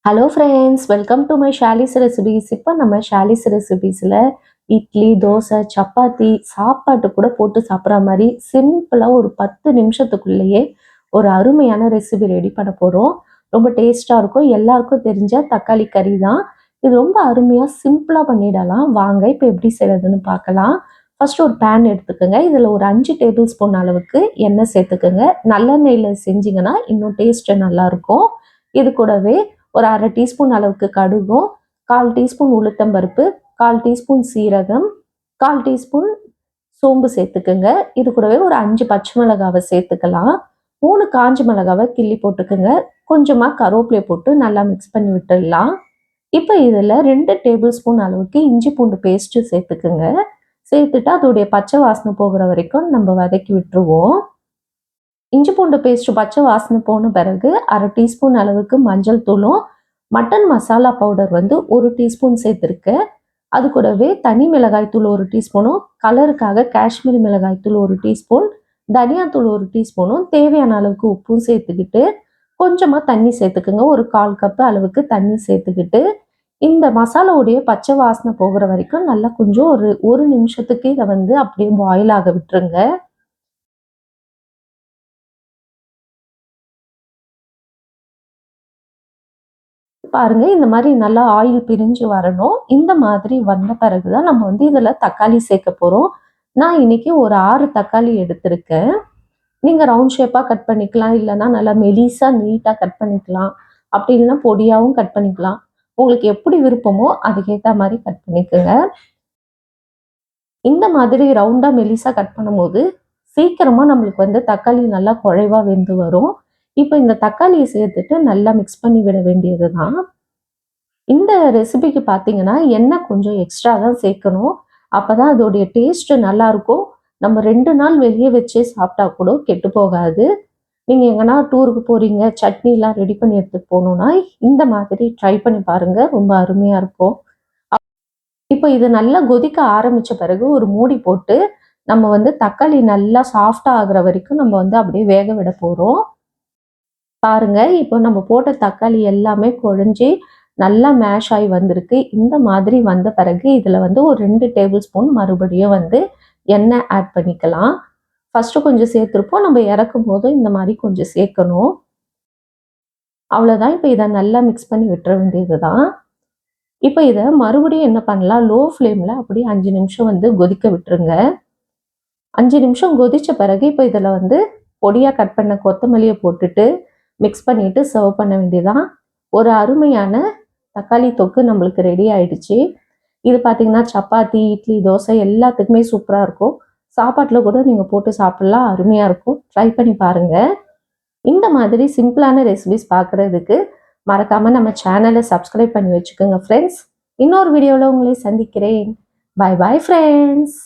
Hello friends, welcome to my Shali's recipes. இப்போ நம்ம ஷாலிஸ் ரெசிபீஸில் இட்லி, தோசை, சப்பாத்தி, சாப்பாட்டு கூட போட்டு சாப்பிட்ற மாதிரி சிம்பிளாக ஒரு 10 நிமிஷத்துக்குள்ளேயே ஒரு அருமையான ரெசிபி ரெடி பண்ண போகிறோம். ரொம்ப டேஸ்ட்டாக இருக்கும். எல்லாருக்கும் தெரிஞ்ச தக்காளி கறி தான். இது ரொம்ப அருமையாக சிம்பிளாக பண்ணிடலாம். வாங்க இப்போ எப்படி செய்கிறதுன்னு பார்க்கலாம். ஃபர்ஸ்ட் ஒரு பேன் எடுத்துக்கோங்க. இதில் ஒரு 5 டேபிள் ஸ்பூன் அளவுக்கு எண்ணெய் சேர்த்துக்கோங்க. நல்லெண்ணெயில் செஞ்சிங்கன்னா இன்னும் டேஸ்ட்டு நல்லாயிருக்கும். இது கூடவே ஒரு 1/2 டீஸ்பூன் அளவுக்கு கடுகும், 1/4 டீஸ்பூன் உளுத்தம்பருப்பு, 1/4 டீஸ்பூன் சீரகம், 1/4 டீஸ்பூன் சோம்பு சேர்த்துக்குங்க. இது கூடவே ஒரு 5 பச்சை மிளகாவை சேர்த்துக்கலாம். 3 காஞ்ச மிளகாவை கிள்ளி போட்டுக்குங்க. கொஞ்சமாக கருவேப்பிலையை போட்டு நல்லா மிக்ஸ் பண்ணி விட்டுடலாம். இப்போ இதில் 2 டேபிள் ஸ்பூன் அளவுக்கு இஞ்சி பூண்டு பேஸ்ட்டு சேர்த்துக்குங்க. சேர்த்துட்டு அதோடைய பச்சை வாசனை போகிற வரைக்கும் நம்ம வதக்கி விட்டுருவோம். இஞ்சி பூண்டு பேஸ்ட் பச்சை வாசனை போன பிறகு 1/2 டீஸ்பூன் அளவுக்கு மஞ்சள் தூளும், மட்டன் மசாலா பவுடர் 1 டீஸ்பூன் சேர்த்துருக்கேன். அது கூடவே தனி மிளகாய் தூள் 1 டீஸ்பூனும், கலருக்காக காஷ்மீரி மிளகாய் தூள் 1 டீஸ்பூன், தனியாத்தூள் 1 டீஸ்பூனும், தேவையான அளவுக்கு உப்பும் சேர்த்துக்கிட்டு கொஞ்சமாக தண்ணி சேர்த்துக்குங்க. ஒரு 1/4 கப்பு அளவுக்கு தண்ணி சேர்த்துக்கிட்டு இந்த மசாலாவுடைய பச்சை வாசனை போகிற வரைக்கும் நல்லா கொஞ்சம் ஒரு நிமிஷத்துக்கு இதை அப்படியே பாயில் ஆக விட்டுருங்க. பாருங்க, இந்த மாதிரி நல்லா ஆயில் பிரிஞ்சு வரணும். இந்த மாதிரி வந்த பிறகு தான் நம்ம இதில் தக்காளி சேர்க்க போகிறோம். நான் இன்னைக்கு ஒரு 6 தக்காளி எடுத்திருக்கேன். நீங்கள் ரவுண்ட் ஷேப்பாக கட் பண்ணிக்கலாம், இல்லைன்னா நல்லா மெலிசாக நீட்டாக கட் பண்ணிக்கலாம். அப்படி இல்லைன்னா பொடியாகவும் கட் பண்ணிக்கலாம். உங்களுக்கு எப்படி விருப்பமோ அதுக்கேற்ற மாதிரி கட் பண்ணிக்கோங்க. இந்த மாதிரி ரவுண்டாக மெலிசாக கட் பண்ணும்போது சீக்கிரமாக நம்மளுக்கு தக்காளி நல்லா குழைவாக வெந்து வரும். இப்போ இந்த தக்காளியை சேர்த்துட்டு நல்லா மிக்ஸ் பண்ணி விட வேண்டியது தான். இந்த ரெசிபிக்கு பார்த்தீங்கன்னா எண்ணெய் கொஞ்சம் எக்ஸ்ட்ரா தான் சேர்க்கணும். அப்போ தான் அதோடைய டேஸ்ட்டு நல்லாயிருக்கும். நம்ம 2 நாள் வெளியே வச்சே சாப்பிட்டா கூட கெட்டு போகாது. நீங்கள் எங்கன்னா டூருக்கு போகிறீங்க, சட்னிலாம் ரெடி பண்ணி எடுத்துகிட்டு போகணுன்னா இந்த மாதிரி ட்ரை பண்ணி பாருங்கள். ரொம்ப அருமையாக இருக்கும். இப்போ இது நல்லா கொதிக்க ஆரம்பித்த பிறகு ஒரு மூடி போட்டு நம்ம தக்காளி நல்லா சாஃப்டாக ஆகுற வரைக்கும் நம்ம அப்படியே வேக விட போகிறோம். பாருங்க, இப்போ நம்ம போட்ட தக்காளி எல்லாமே குழஞ்சி நல்லா மேஷ் ஆகி வந்திருக்கு. இந்த மாதிரி வந்த பிறகு இதில் ஒரு 2 டேபிள் ஸ்பூன் மறுபடியும் எண்ணெய் ஆட் பண்ணிக்கலாம். ஃபஸ்ட்டு கொஞ்சம் சேர்த்துருப்போம். நம்ம இறக்கும் போதும் இந்த மாதிரி கொஞ்சம் சேர்க்கணும். அவ்வளோதான். இப்போ இதை நல்லா மிக்ஸ் பண்ணி விட்டுற வேண்டியது தான். இப்போ இதை மறுபடியும் என்ன பண்ணலாம், லோ ஃப்ளேமில் அப்படியே 5 நிமிஷம் கொதிக்க விட்டுருங்க. 5 நிமிஷம் கொதித்த பிறகு இப்போ இதில் பொடியாக கட் பண்ண கொத்தமல்லியை போட்டுட்டு மிக்ஸ் பண்ணிவிட்டு சர்வ் பண்ண வேண்டியதான். ஒரு அருமையான தக்காளி தொக்கு நம்மளுக்கு ரெடி ஆயிடுச்சு. இது பார்த்தீங்கன்னா சப்பாத்தி, இட்லி, தோசை எல்லாத்துக்குமே சூப்பராக இருக்கும். சாப்பாட்டில் கூட நீங்கள் போட்டு சாப்பிட்லாம், அருமையாக இருக்கும். ட்ரை பண்ணி பாருங்கள். இந்த மாதிரி சிம்பிளான ரெசிபிஸ் பார்க்குறதுக்கு மறக்காமல் நம்ம சேனலை சப்ஸ்கிரைப் பண்ணி வச்சுக்கோங்க ஃப்ரெண்ட்ஸ். இன்னொரு வீடியோவில் உங்களை சந்திக்கிறேன். Bye bye friends.